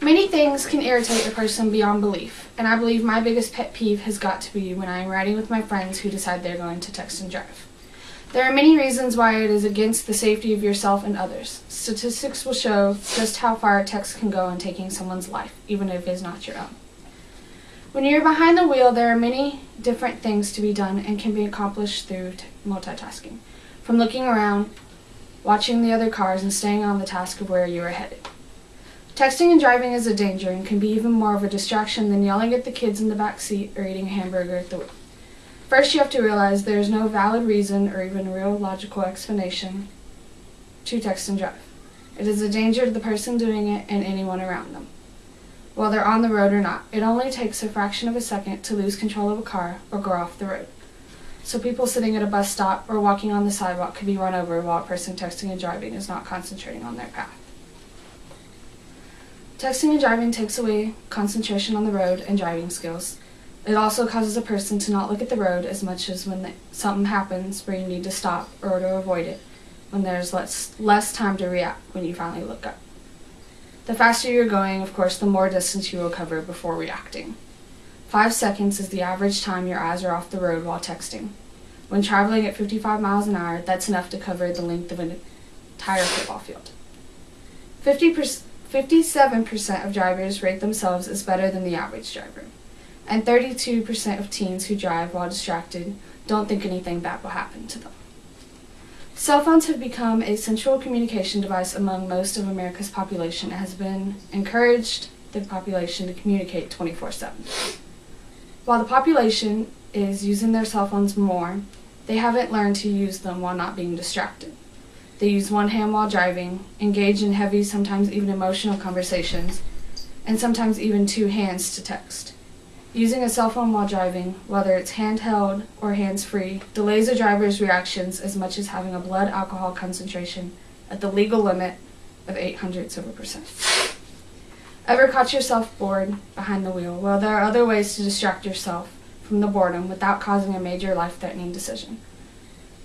Many things can irritate a person beyond belief, and I believe my biggest pet peeve has got to be when I am riding with my friends who decide they're going to text and drive. There are many reasons why it is against the safety of yourself and others. Statistics will show just how far a text can go in taking someone's life, even if it is not your own. When you're behind the wheel, there are many different things to be done and can be accomplished through multitasking. From looking around, watching the other cars, and staying on the task of where you are headed. Texting and driving is a danger and can be even more of a distraction than yelling at the kids in the back seat or eating a hamburger at the wheel. First, you have to realize there is no valid reason or even real logical explanation to text and drive. It is a danger to the person doing it and anyone around them, whether they're on the road or not. It only takes a fraction of a second to lose control of a car or go off the road. So people sitting at a bus stop or walking on the sidewalk could be run over while a person texting and driving is not concentrating on their path. Texting and driving takes away concentration on the road and driving skills. It also causes a person to not look at the road as much as when something happens where you need to stop or to avoid it, when there's less time to react when you finally look up. The faster you're going, of course, the more distance you will cover before reacting. 5 seconds is the average time your eyes are off the road while texting. When traveling at 55 miles an hour, that's enough to cover the length of an entire football field. 57% of drivers rate themselves as better than the average driver, and 32% of teens who drive while distracted don't think anything bad will happen to them. Cell phones have become a central communication device among most of America's population and has been encouraged the population to communicate 24/7. While the population is using their cell phones more, they haven't learned to use them while not being distracted. They use one hand while driving, engage in heavy, sometimes even emotional conversations, and sometimes even two hands to text. Using a cell phone while driving, whether it's handheld or hands-free, delays a driver's reactions as much as having a blood alcohol concentration at the legal limit of 0.08%. Ever caught yourself bored behind the wheel? Well, there are other ways to distract yourself from the boredom without causing a major life-threatening decision.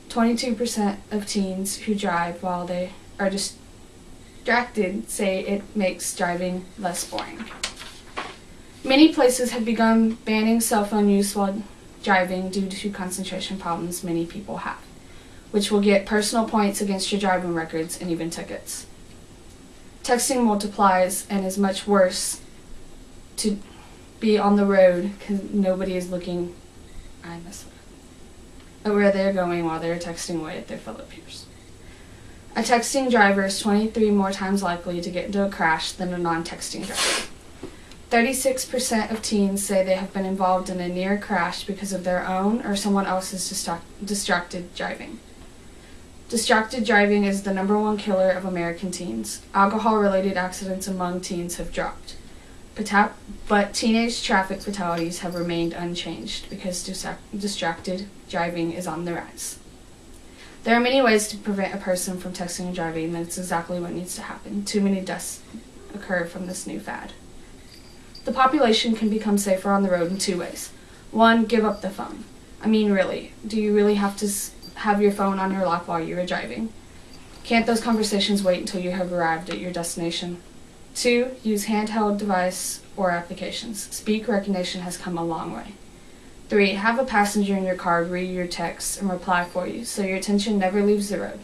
22% of teens who drive while they are distracted say it makes driving less boring. Many places have begun banning cell phone use while driving due to concentration problems many people have, which will get personal points against your driving records and even tickets. Texting multiplies and is much worse to be on the road because nobody is looking at where they're going while they're texting away at their fellow peers. A texting driver is 23 more times likely to get into a crash than a non-texting driver. 36% of teens say they have been involved in a near crash because of their own or someone else's distracted driving. Distracted driving is the #1 killer of American teens. Alcohol-related accidents among teens have dropped, but teenage traffic fatalities have remained unchanged because distracted driving is on the rise. There are many ways to prevent a person from texting and driving, and that's exactly what needs to happen. Too many deaths occur from this new fad. The population can become safer on the road in 2 ways. 1, give up the phone. I mean, really, do you really have to have your phone on your lap while you are driving? Can't those conversations wait until you have arrived at your destination? 2, use handheld device or applications. Speak recognition has come a long way. 3, have a passenger in your car read your texts and reply for you so your attention never leaves the road.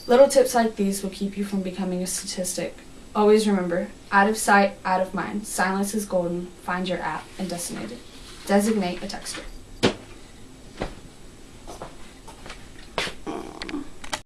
Little tips like these will keep you from becoming a statistic. Always remember, out of sight, out of mind. Silence is golden. Find your app and designate a texter.